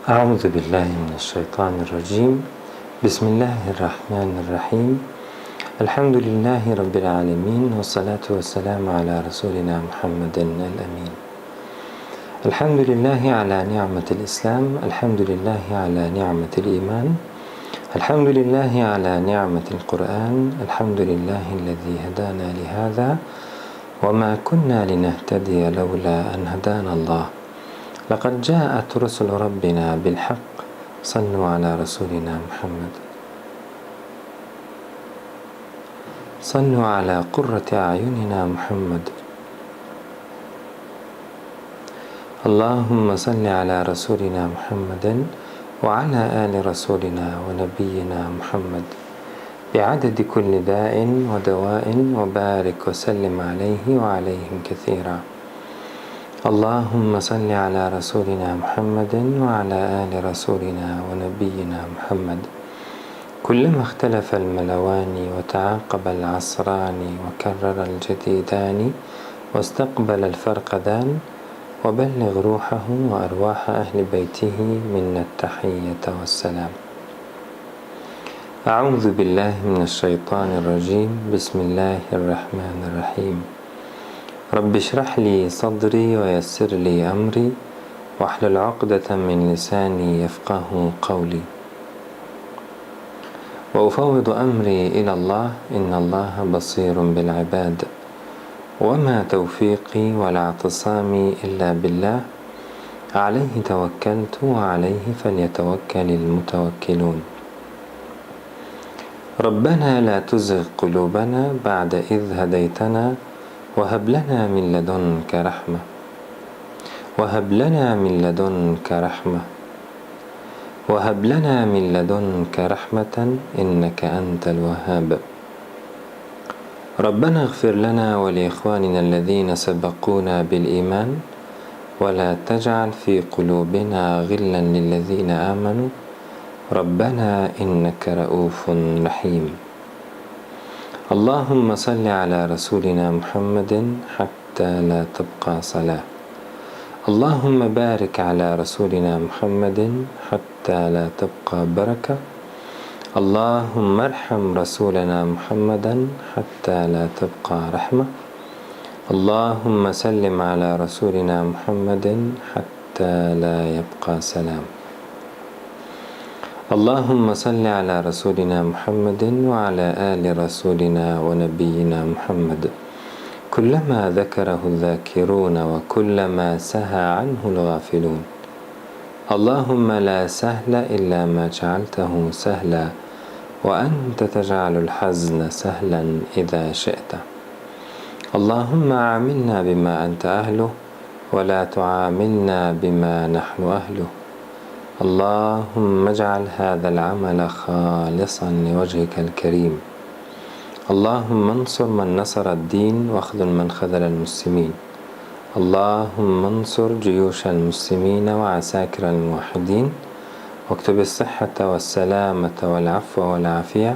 أعوذ بالله من الشيطان الرجيم. بسم الله الرحمن الرحيم. الحمد لله رب العالمين، والصلاة والسلام على رسولنا محمد الأمين. الحمد لله على نعمة الإسلام، الحمد لله على نعمة الإيمان، الحمد لله على نعمة القرآن، الحمد لله الذي هدانا لهذا وما كنا لنهتدي لولا أن هدانا الله. لقد جاءت رسل ربنا بالحق، صلوا على رسولنا محمد، صلوا على قرة أعيننا محمد. اللهم صل على رسولنا محمد وعلى آل رسولنا ونبينا محمد بعدد كل داء ودواء، وبارك وسلم عليه وعليهم كثيرا. اللهم صل على رسولنا محمد وعلى آل رسولنا ونبينا محمد. كلما اختلف الملوان وتعاقب العصران وكرر الجديدان واستقبل الفرقدان، وبلغ روحه وأرواح أهل بيته منا التحية والسلام. أعوذ بالله من الشيطان الرجيم. بسم الله الرحمن الرحيم. رب اشرح لي صدري ويسر لي أمري واحلل عقدة من لساني يفقه قولي، وأفوض أمري إلى الله، إن الله بصير بالعباد. وما توفيقي ولا اعتصامي إلا بالله، عليه توكلت وعليه فليتوكل المتوكلون. ربنا لا تزغ قلوبنا بعد إذ هديتنا، وهب لنا من لدنك رحمة، وهب لنا من لدنك رحمة، وهب لنا من لدنك رحمة إنك أنت الوهاب. ربنا اغفر لنا ولإخواننا الذين سبقونا بالإيمان، ولا تجعل في قلوبنا غلا للذين آمنوا، ربنا إنك رؤوف رحيم. اللهم صل على رسولنا محمد حتى لا تبقى صلاة. اللهم بارك على رسولنا محمد حتى لا تبقى بركة. اللهم ارحم رسولنا محمدا حتى لا تبقى رحمة. اللهم سلم على رسولنا محمد حتى لا يبقى سلام. اللهم صل على رسولنا محمد وعلى آل رسولنا ونبينا محمد كلما ذكره الذاكرون وكلما سهى عنه الغافلون. اللهم لا سهل إلا ما جعلته سهلا، وأنت تجعل الحزن سهلا إذا شئت. اللهم عاملنا بما أنت أهله، ولا تعاملنا بما نحن أهله. اللهم اجعل هذا العمل خالصا لوجهك الكريم. اللهم انصر من نصر الدين، واخذل من خذل المسلمين. اللهم انصر جيوش المسلمين وعساكر الموحدين، واكتب الصحة والسلامة والعفو والعافية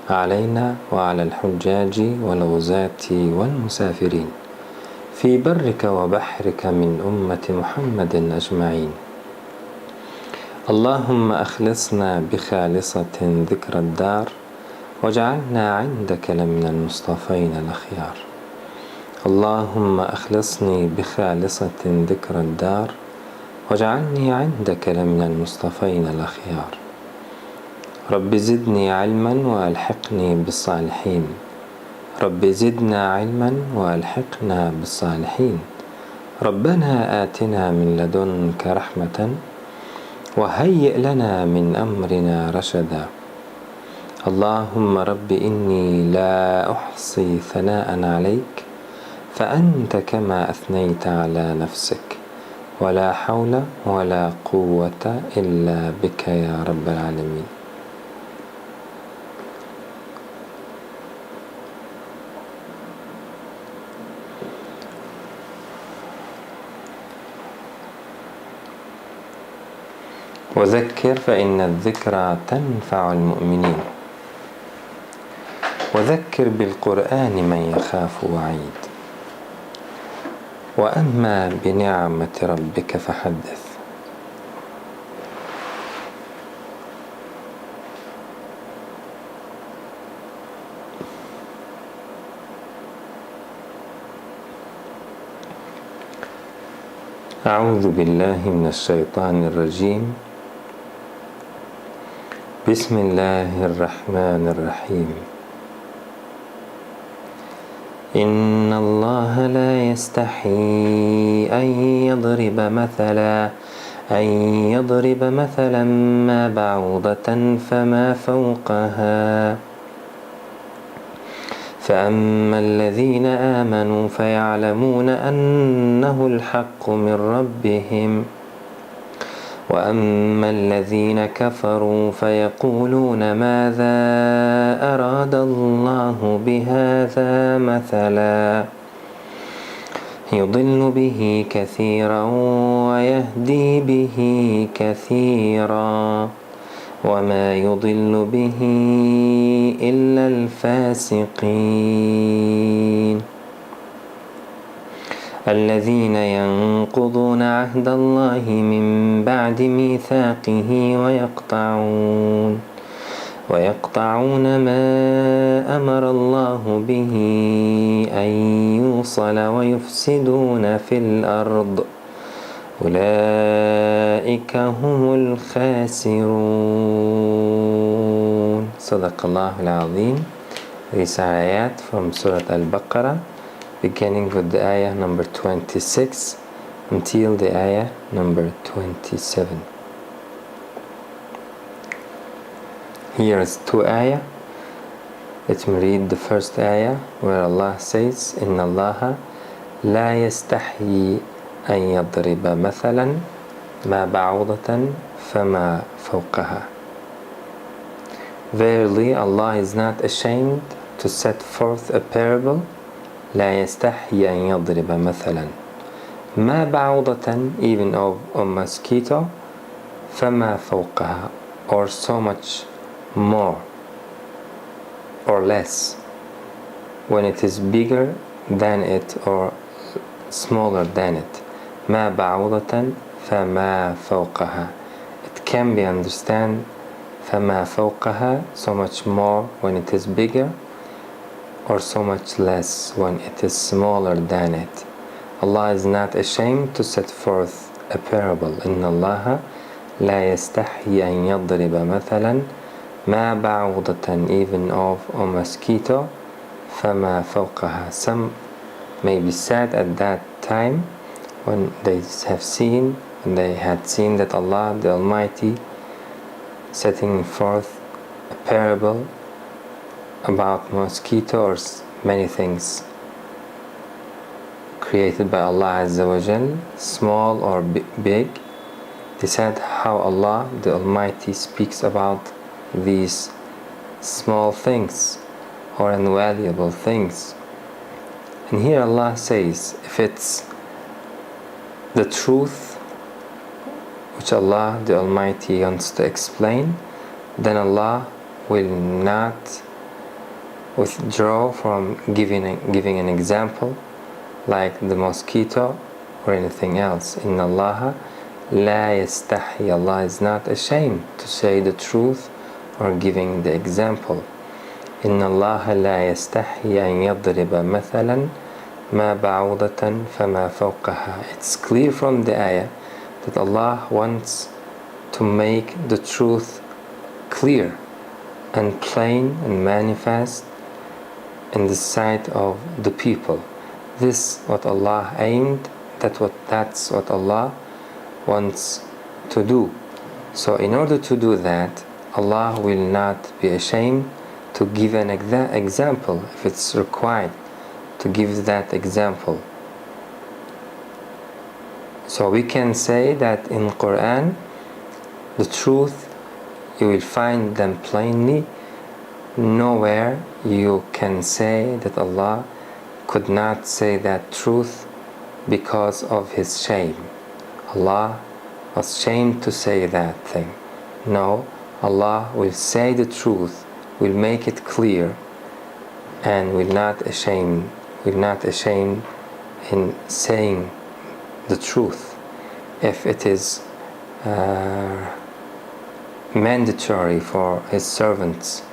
علينا وعلى الحجاج والغزاة والمسافرين في برك وبحرك من أمة محمد أجمعين. اللهم أخلصنا بخالصة ذكر الدار، واجعلنا عندك لمن المصطفين الأخيار. اللهم أخلصني بخالصة ذكر الدار، واجعلني عندك لمن المصطفين الأخيار. رب زدني علما وألحقني بالصالحين. رب زدنا علما وألحقنا بالصالحين. ربنا آتنا من لدنك رحمة، وهيئ لنا من أمرنا رشدا. اللهم رب إني لا أحصي ثناء عليك، فأنت كما أثنيت على نفسك، ولا حول ولا قوة إلا بك يا رب العالمين. وذكر فإن الذكرى تنفع المؤمنين، وذكر بالقرآن من يخاف وعيد. وأما بنعمة ربك فحدث. أعوذ بالله من الشيطان الرجيم. بسم الله الرحمن الرحيم. إن الله لا يستحيي أن يضرب مثلا ما بعوضة فما فوقها فأما الذين آمنوا فيعلمون أنه الحق من ربهم وأما الذين كفروا فيقولون ماذا أراد الله بهذا مثلا يضل به كثيرا ويهدي به كثيرا وما يضل به إلا الفاسقين الذين ينقضون عهد الله من بعد ميثاقه ويقطعون ما أمر الله به أن يوصل ويفسدون في الأرض أولئك هم الخاسرون. صدق الله العظيم. These are ayat from Surah Baqarah, beginning with the ayah number 26 until the ayah number 27. Here is two ayah. Let me read the first ayah where Allah says, إن الله لا يستحيي أن يضرب مثلا ما بعوضة فما فوقها. Verily, Allah is not ashamed to set forth a parable. لا يستحيي أن يضرب مثلا ما بعوضة, even of a mosquito, فما فوقها, or so much more or less, when it is bigger than it or smaller than it. ما بعوضة فما فوقها. It can be understand فما فوقها, so much more when it is bigger, or so much less when it is smaller than it. Allah is not ashamed to set forth a parable. إن الله لا يستحيي أن يضرب مثلا ما بعوضة, even of a mosquito, فما فوقها. Some may be sad at that time when they had seen that Allah the Almighty setting forth a parable about mosquitoes, many things created by Allah Azza wa Jal, small or big. They said how Allah the Almighty speaks about these small things or invaluable things. And here Allah says, if it's the truth which Allah the Almighty wants to explain, then Allah will not withdraw from giving an example like the mosquito or anything else. إن الله لا يستحي. Allah is not ashamed to say the truth or giving the example. إن الله لا يستحي أن يضرب مثلا ما بعوضة فما فوقها. It's clear from the ayah that Allah wants to make the truth clear and plain and manifest in the sight of the people. This what Allah aimed, that's what Allah wants to do. So in order to do that, Allah will not be ashamed to give an example if it's required to give that example. So we can say that in Quran, the truth, you will find them plainly. Nowhere you can say that Allah could not say that truth because of His shame. Allah was shamed to say that thing. No, Allah will say the truth, will make it clear, and will not ashamed in saying the truth if it is mandatory for His servants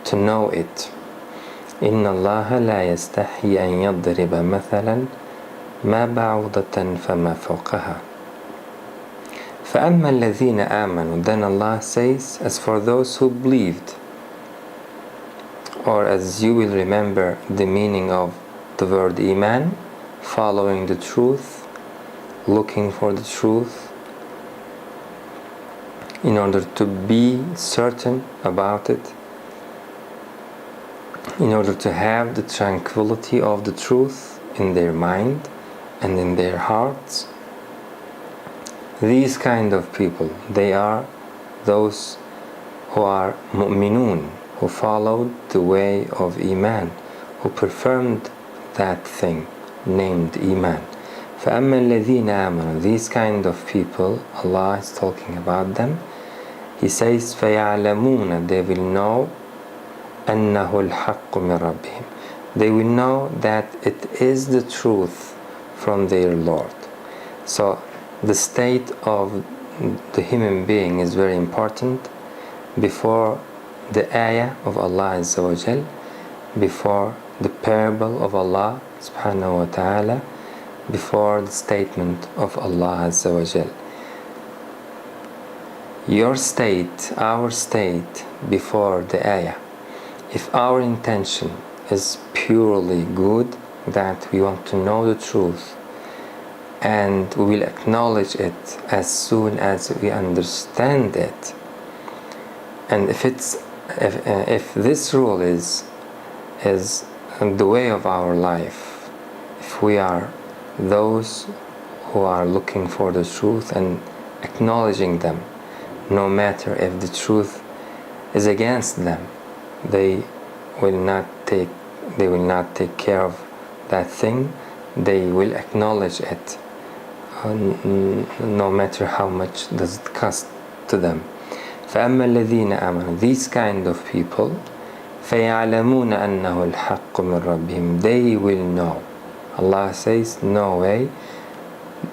to know it. إن الله لا يستحي أن يضرب مثلا ما بعوضة فما فوقها. فَأَمَّا الَّذِينَ آمَنُوا, then Allah says, as for those who believed, or as you will remember the meaning of the word Iman, following the truth, looking for the truth, in order to be certain about it, in order to have the tranquility of the truth in their mind and in their hearts. These kind of people, they are those who are mu'minun, who followed the way of Iman, who performed that thing named Iman. فَأَمَّا الَّذِينَ آمَنُوا, these kind of people, Allah is talking about them. He says, فَيَعْلَمُونَ, they will know, أَنَّهُ الْحَقُّ مِنْ رَبِّهِمْ, they will know that it is the truth from their Lord. So the state of the human being is very important before the ayah of Allah Azza wa Jal, before the parable of Allah subhanahu wa ta'ala, before the statement of Allah Azza wa Jal. Your state, our state before the ayah, if our intention is purely good, that we want to know the truth and we will acknowledge it as soon as we understand it, and if this rule is the way of our life, if we are those who are looking for the truth and acknowledging them, no matter if the truth is against them, they will not take care of that thing. They will acknowledge it, no matter how much does it cost to them. فَأَمَّا الَّذِينَ آمَنُوا, these kind of people, فَيَعْلَمُونَ أَنَّهُ الْحَقُّ مِنْ رَبِّهِمْ, they will know. Allah says, no way,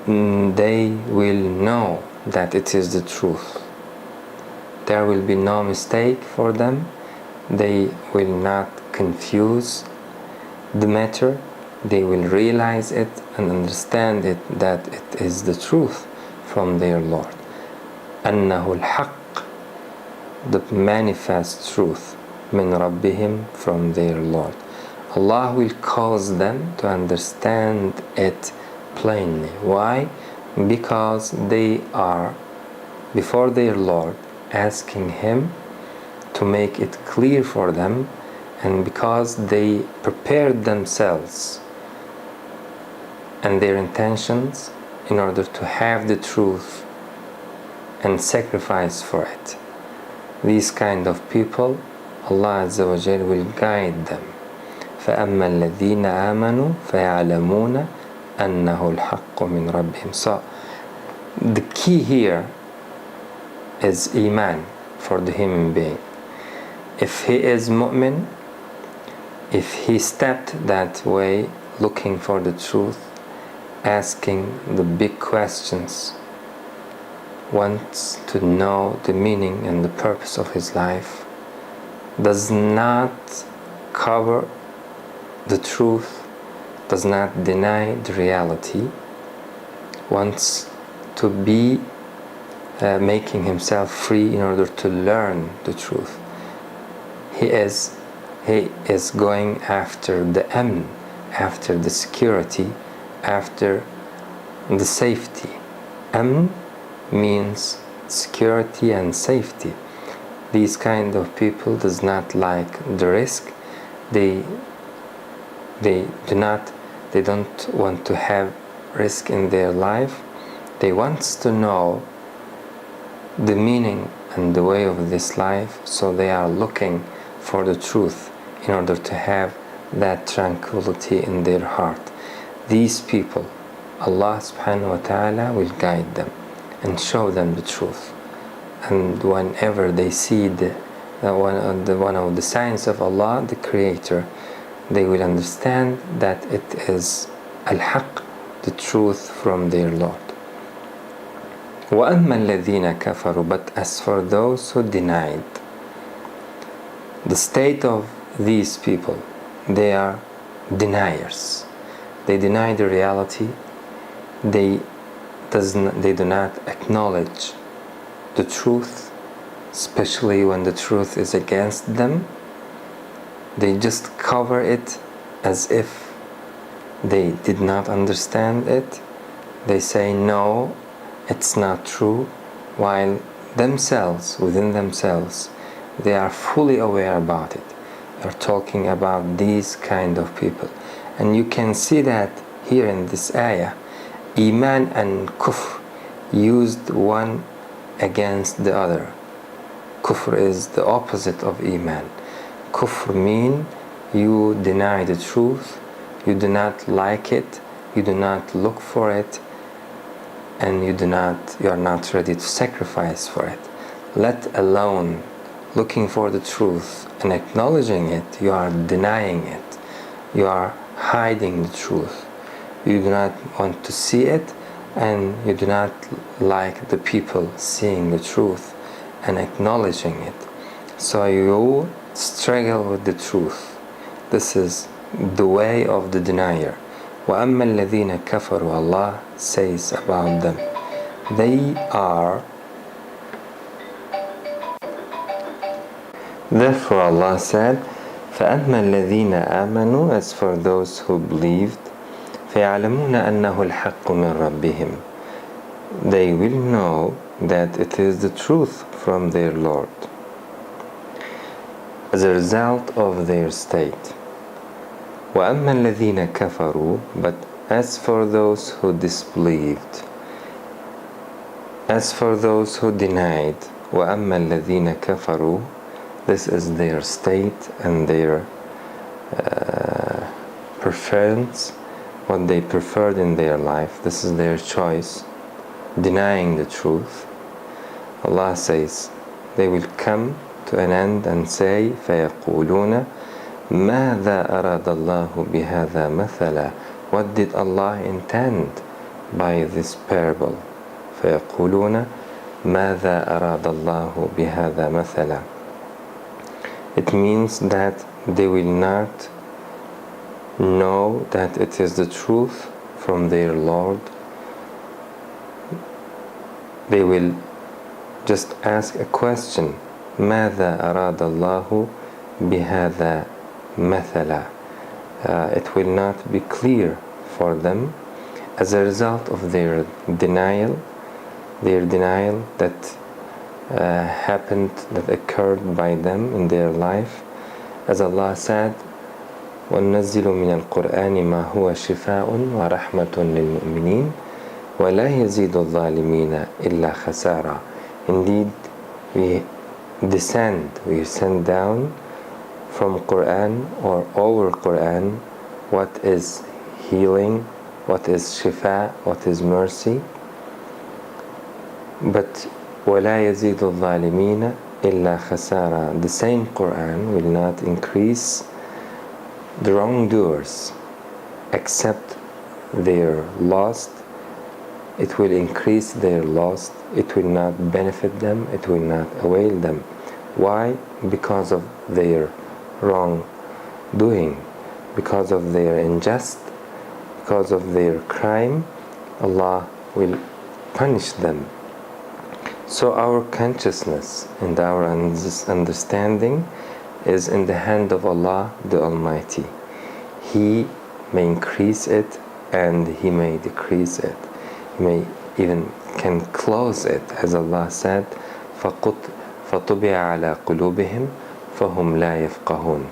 they will know that it is the truth. There will be no mistake for them. They will not confuse the matter. They will realize it and understand it, that it is the truth from their Lord. أَنَّهُ الْحَقُّ, the manifest truth, min rabbihim, from their Lord. Allah will cause them to understand it plainly. Why? Because they are before their Lord asking Him to make it clear for them, and because they prepared themselves and their intentions in order to have the truth and sacrifice for it. These kind of people, Allah Azza wa Jal will guide them. فَأَمَّا الَّذِينَ آمَنُوا فَيَعْلَمُونَ أَنَّهُ الْحَقُّ مِنْ رَبِّهِمْ. So the key here is Iman for the human being. If he is mu'min, if he stepped that way, looking for the truth, asking the big questions, wants to know the meaning and the purpose of his life, does not cover the truth, does not deny the reality, wants to be making himself free in order to learn the truth. He is going after the amn, after the security, after the safety. Amn means security and safety. These kind of people does not like the risk. They don't want to have risk in their life. They want to know the meaning and the way of this life, so they are looking for the truth in order to have that tranquility in their heart. These people, Allah subhanahu wa ta'ala will guide them and show them the truth. And whenever they see one of the signs of Allah, the Creator, they will understand that it is al-haq, the truth from their Lord. وَأَمَّا الَّذِينَ كَفَرُوا, but as for those who denied, the state of these people, they are deniers. They deny the reality. They they do not acknowledge the truth, especially when the truth is against them. They just cover it as if they did not understand it. They say, no, it's not true, while themselves, within themselves, they are fully aware about it. They're talking about these kind of people. And you can see that here in this ayah. Iman and kufr used one against the other. Kufr is the opposite of Iman. Kufr means you deny the truth, you do not like it, you do not look for it, and you are not ready to sacrifice for it. Let alone looking for the truth and acknowledging it, you are denying it. You are hiding the truth. You do not want to see it, and you do not like the people seeing the truth and acknowledging it. So you struggle with the truth. This is the way of the denier. وَأَمَّا الَّذِينَ كَفَرُوا, Allah says about them, they are. Therefore Allah said, فَأَمَّا الَّذِينَ آمَنُوا, as for those who believed, فَيَعْلَمُونَ أَنَّهُ الْحَقُّ مِنْ رَبِّهِمْ, they will know that it is the truth from their Lord, as a result of their state. وَأَمَّا الَّذِينَ كَفَرُوا, but as for those who disbelieved, as for those who denied, وَأَمَّا الَّذِينَ كَفَرُوا, this is their state and their preference, what they preferred in their life. This is their choice, denying the truth. Allah says they will come to an end and say, فَيَقُولُونَ مَاذَا أَرَادَ اللَّهُ بِهَذَا مَثَلًا, what did Allah intend by this parable? فَيَقُولُونَ مَاذَا أَرَادَ اللَّهُ بِهَذَا مَثَلًا. It means that they will not know that it is the truth from their Lord. They will just ask a question, ماذا أراد الله بهذا مثلا. It will not be clear for them as a result of their denial that happened, that occurred by them in their life. As Allah said, وَنَنَزِّلُ مِنَ الْقُرْآنِ مَا هُوَ شِفَاءٌ وَرَحْمَةٌ لِلْمُؤْمِنِينَ وَلَا يَزِيدُ الظَّالِمِينَ إِلَّا خَسَارًا. Indeed, we send down from Quran, or over Quran, what is healing, what is shifa, what is mercy. But وَلَا يَزِيدُ الظَّالِمِينَ إِلَّا خَسَارًا. The same Quran will not increase the wrongdoers except their loss. It will increase their loss. It will not benefit them. It will not avail them. Why? Because of their wrongdoing, because of their injustice, because of their crime. Allah will punish them. So our consciousness and our understanding is in the hand of Allah the Almighty. He may increase it and He may decrease it. He may even can close it, as Allah said, فَطُبِعَ عَلَى قُلُوبِهِمْ فَهُمْ لَا يَفْقَهُونَ.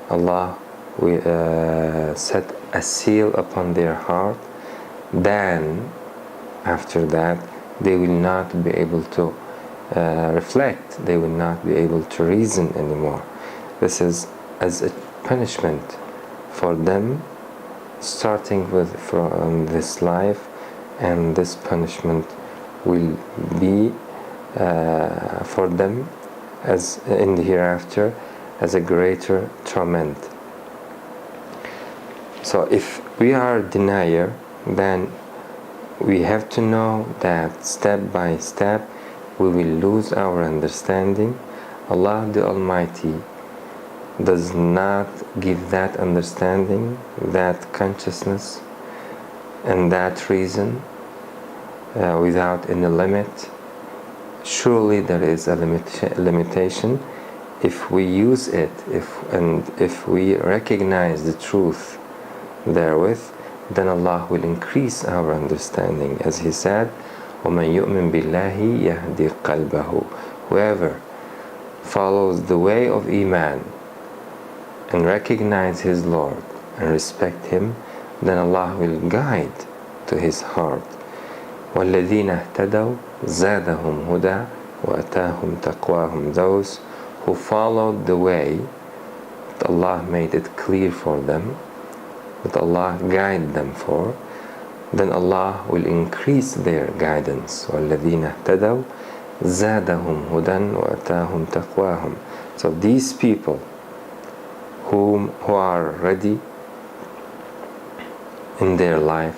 Allah will set a seal upon their heart. Then after that they will not be able to reflect. They will not be able to reason anymore. This is as a punishment for them, starting with from this life, and this punishment will be for them as in the hereafter as a greater torment. So if we are a denier, then we have to know that step by step we will lose our understanding. Allah the Almighty does not give that understanding, that consciousness, and that reason without any limit. Surely there is a limitation. If we use it, if we recognize the truth therewith, then Allah will increase our understanding. As He said, وَمَنْ يُؤْمِنْ بِاللَّهِ يَهْدِي قَلْبَهُ. Whoever follows the way of Iman and recognize his Lord and respect Him, then Allah will guide to his heart. وَالَّذِينَ اهْتَدَوْا زَادَهُمْ هُدًى وَأَتَاهُمْ تَقْوَاهُمْ. Those who followed the way that Allah made it clear for them, that Allah guided them for, then Allah will increase their guidance. وَالَّذِينَ اهْتَدَوْا زَادَهُمْ هُدًى وَأَتَاهُمْ تَقْوَاهُم. So these people who are ready in their life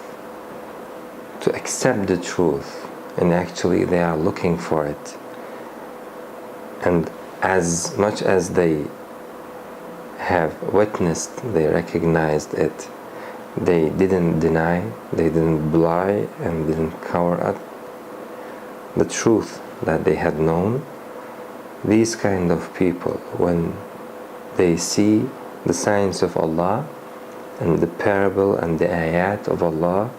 to accept the truth, and actually they are looking for it, and as much as they have witnessed, they recognized it, they didn't deny, they didn't lie, and didn't cover up the truth that they had known. These kind of people, when they see the signs of Allah and the parable and the ayat of Allah,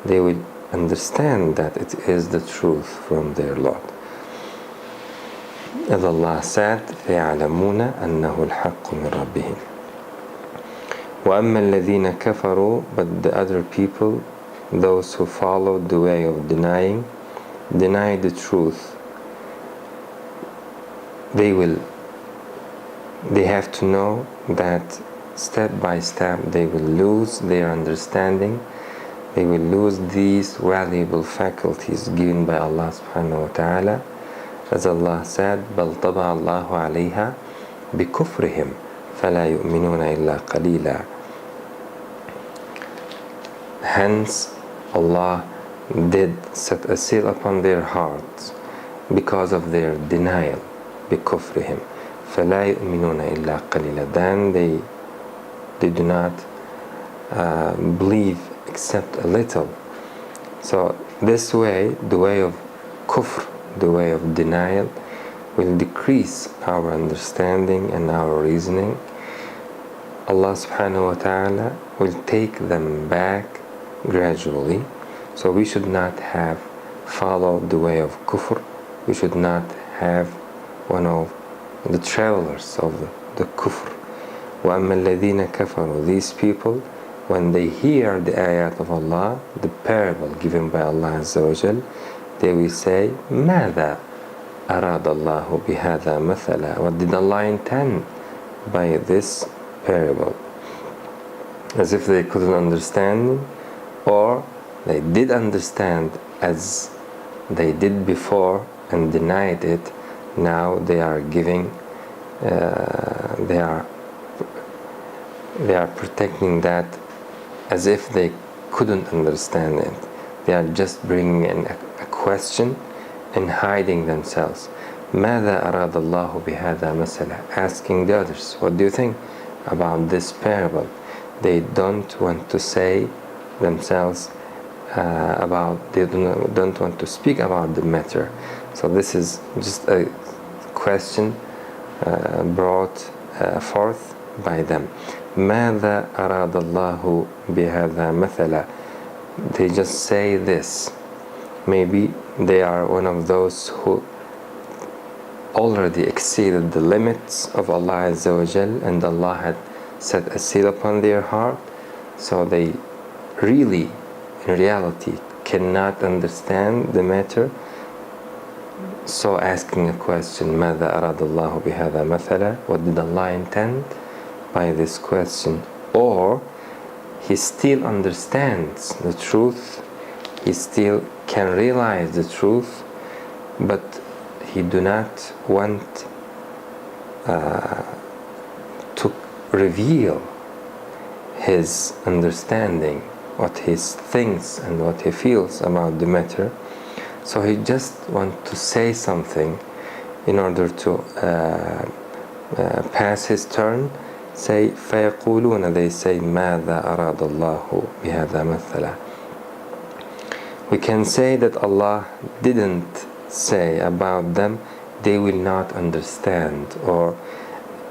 they will understand that it is the truth from their Lord. As Allah said, فَيَعْلَمُونَ أَنَّهُ الْحَقُّ مِنْ رَبِّهِمْ. وَأَمَّا الَّذِينَ كَفَرُوا. But the other people, those who followed the way of denying, deny the truth, they have to know that step by step they will lose their understanding, they will lose these valuable faculties given by Allah subhanahu wa ta'ala. As Allah said, بَلْ طَبَعَ اللَّهُ عَلَيْهَا بِكُفْرِهِمْ فَلَا يُؤْمِنُونَ إِلَّا قَلِيلًا. Hence, Allah did set a seal upon their hearts because of their denial. بِكُفْرِهِمْ فَلَا يُؤْمِنُونَ إِلَّا قَلِيلًا. Then they do not believe except a little. So this way, the way of kufr, the way of denial, will decrease our understanding and our reasoning. Allah subhanahu wa ta'ala will take them back gradually. So we should not have followed the way of kufr. We should not have one of the travelers of the kufr. وَأَمَّا الَّذِينَ كَفَرُوا. These people, when they hear the ayat of Allah, the parable given by Allah Azza wa Jal, they will say, ماذا أراد الله بهذا مثلا. What did Allah intend by this parable? As if they couldn't understand, or they did understand as they did before and denied it. Now they are giving, they are protecting that as if they couldn't understand it. They are just bringing in a question and hiding themselves. ماذا أراد الله بهذا مثلا. Asking the others, what do you think about this parable? They don't want to say themselves they don't want to speak about the matter. So this is just a question brought forth by them. ماذا أراد الله بهذا مثلا. They just say this. Maybe they are one of those who already exceeded the limits of Allah Azza wa Jal, and Allah had set a seal upon their heart, so they really, in reality, cannot understand the matter. So asking a question, ماذا أراد الله بهذا مثلا. What did Allah intend by this question? Or he still understands the truth, he still can realize the truth, but he do not want to reveal his understanding, what he thinks and what he feels about the matter. So he just wants to say something in order to pass his turn. Say فيقولون, they say ماذا أراد الله بهذا مثلا. We can say that Allah didn't say about them, they will not understand, or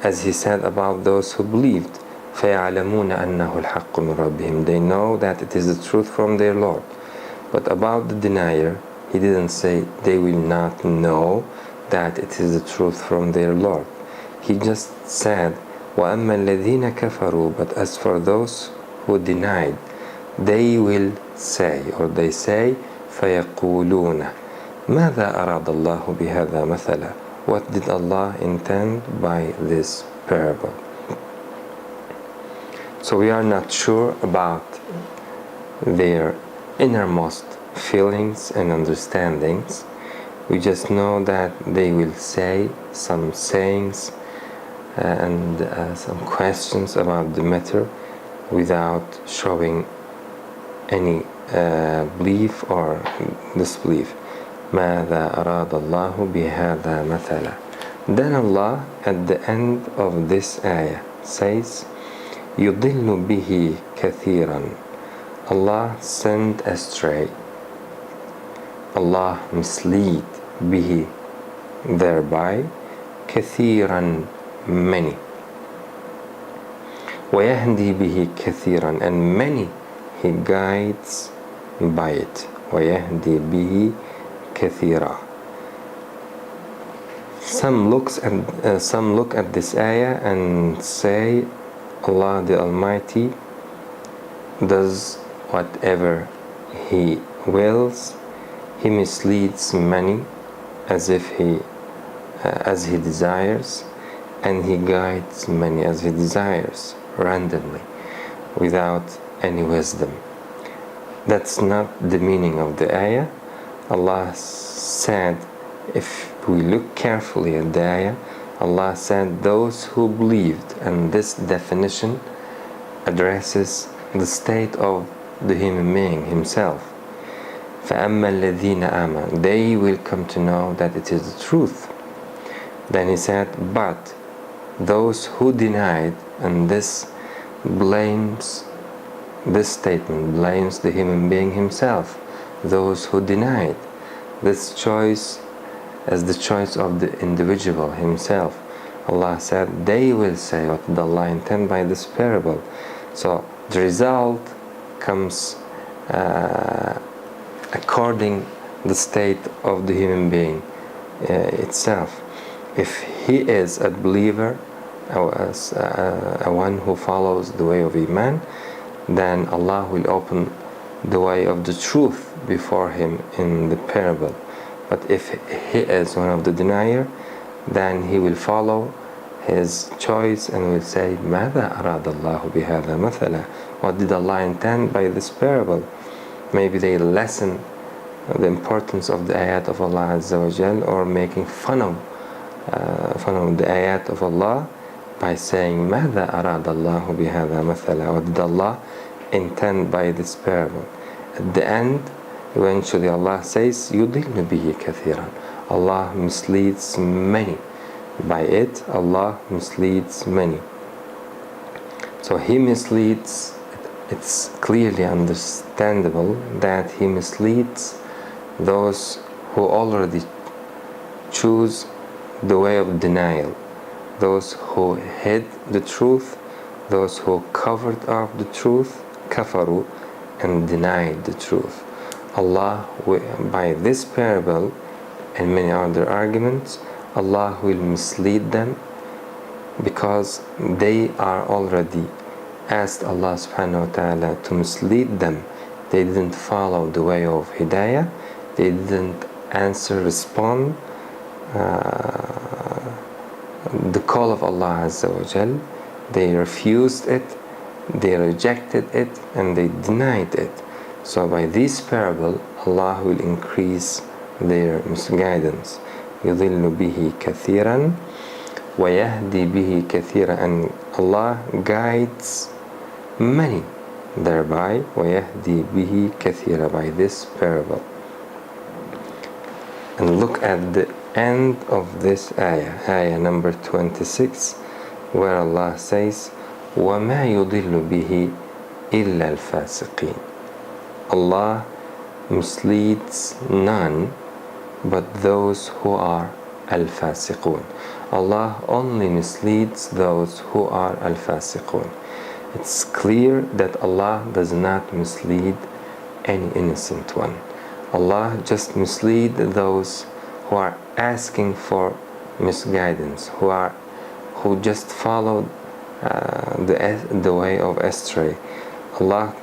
as He said about those who believed, فَيَعْلَمُونَ أَنَّهُ الْحَقُّ مِنْ رَبِّهِمْ, they know that it is the truth from their Lord. But about the denier, He didn't say they will not know that it is the truth from their Lord. He just said, وَأَمَّا الَّذِينَ كَفَرُوا, but as for those who denied, they will say, or they say, فَيَقُولُونَ مَاذَا أَرَادَ اللَّهُ بِهَذَا مَثَلًا, what did Allah intend by this parable? So we are not sure about their innermost feelings and understandings. We just know that they will say some sayings and some questions about the matter without showing any belief or disbelief. ماذا أراد الله بهذا مثلا. Then Allah at the end of this ayah says, يضل به كثيرا, Allah sent astray, Allah mislead به, thereby, كثيرا, many, ويهدي به كثيرا, and many He guides by it, ويهدي به كثيرا. Some look at this ayah and say Allah the Almighty does whatever He wills. He misleads many as He desires, and He guides many as He desires, randomly, without any wisdom. That's not the meaning of the ayah. Allah said, if we look carefully at the ayah, Allah said those who believed, and this definition addresses the state of the human being himself. فَأَمَّا الَّذِينَ آمَنُوا, they will come to know that it is the truth. Then He said, but those who denied, and this statement blames the human being himself. Those who denied this choice as the choice of the individual himself. Allah said they will say, what did Allah intend by this parable? So the result comes according the state of the human being itself. If he is a believer, a one who follows the way of Iman, then Allah will open the way of the truth before him in the parable. But if he is one of the denier, then he will follow his choice and will say, ماذا أراد الله بهذا مثلا, what did Allah intend by this parable? Maybe they lessen the importance of the ayat of Allah Azza wa Jal, or making fun of the ayat of Allah by saying, ماذا أراد الله بهذا مثلا, what did Allah intend by this parable? At the end, eventually Allah says, يُضِلُّ بِهِ كَثِيرًا, Allah misleads many. By it, Allah misleads many. So He misleads, it's clearly understandable that He misleads those who already choose the way of denial, those who hid the truth, those who covered up the truth, kafaru, and denied the truth. Allah, by this parable and many other arguments, Allah will mislead them because they are already asked Allah subhanahu wa ta'ala to mislead them. They didn't follow the way of Hidayah, they didn't respond the call of Allah Azza wa Jal. They refused it, they rejected it, and they denied it. So by this parable, Allah will increase their misguidance. يُضِلُّ بِهِ كَثِيرًا وَيَهْدِي بِهِ كَثِيرًا, and Allah guides many thereby, وَيَهْدِي بِهِ كَثِيرًا, by this parable. And look at the end of this ayah, ayah number 26, where Allah says, وَمَا يُضِلُّ بِهِ إِلَّا الْفَاسِقِينَ. Allah misleads none but those who are al-fasiqun. Allah only misleads those who are al-fasiqun. It's clear that Allah does not mislead any innocent one. Allah just mislead those who are asking for misguidance, who just followed the way of astray. Allah,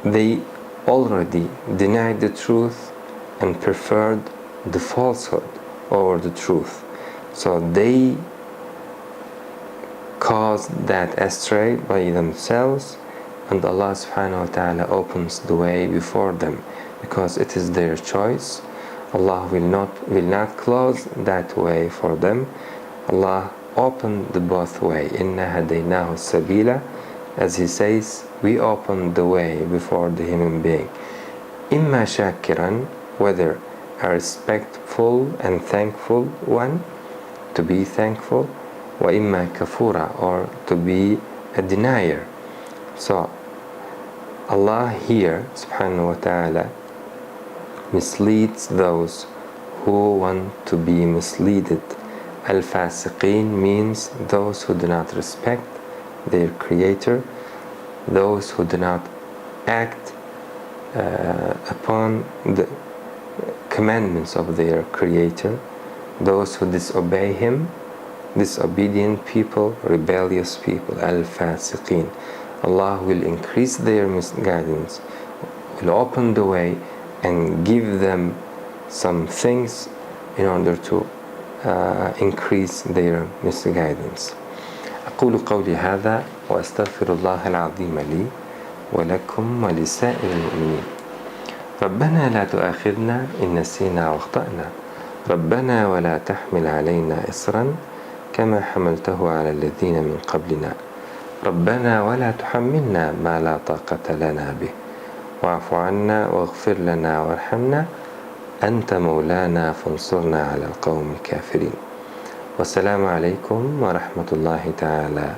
they already denied the truth and preferred the falsehood over the truth. So they caused that astray by themselves, and Allah subhanahu wa ta'ala opens the way before them because it is their choice. Allah will not close that way for them. Allah opened the both way. Inna hadaynahu sabila, as He says, we opened the way before the human being. Imma shakiran, whether a respectful and thankful one, to be thankful, wa imma kafura, or to be a denier. So Allah here subhanahu wa ta'ala misleads those who want to be misleaded. Al-fasiqeen means those who do not respect their creator, those who do not act upon the commandments of their creator, those who disobey him, disobedient people, rebellious people, al-fasiqeen. Allah will increase their misguidance, will open the way and give them some things in order to increase their misguidance. أقول قولي هذا وأستغفر الله العظيم لي ولكم ولسائر المؤمنين. ربنا لا تؤاخذنا إن نسينا واخطأنا، ربنا ولا تحمل علينا إصرا كما حملته على الذين من قبلنا، ربنا ولا تحملنا ما لا طاقة لنا به، واعف عنا واغفر لنا وارحمنا أنت مولانا فانصرنا على القوم الكافرين. والسلام عليكم ورحمة الله تعالى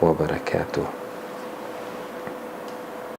وبركاته.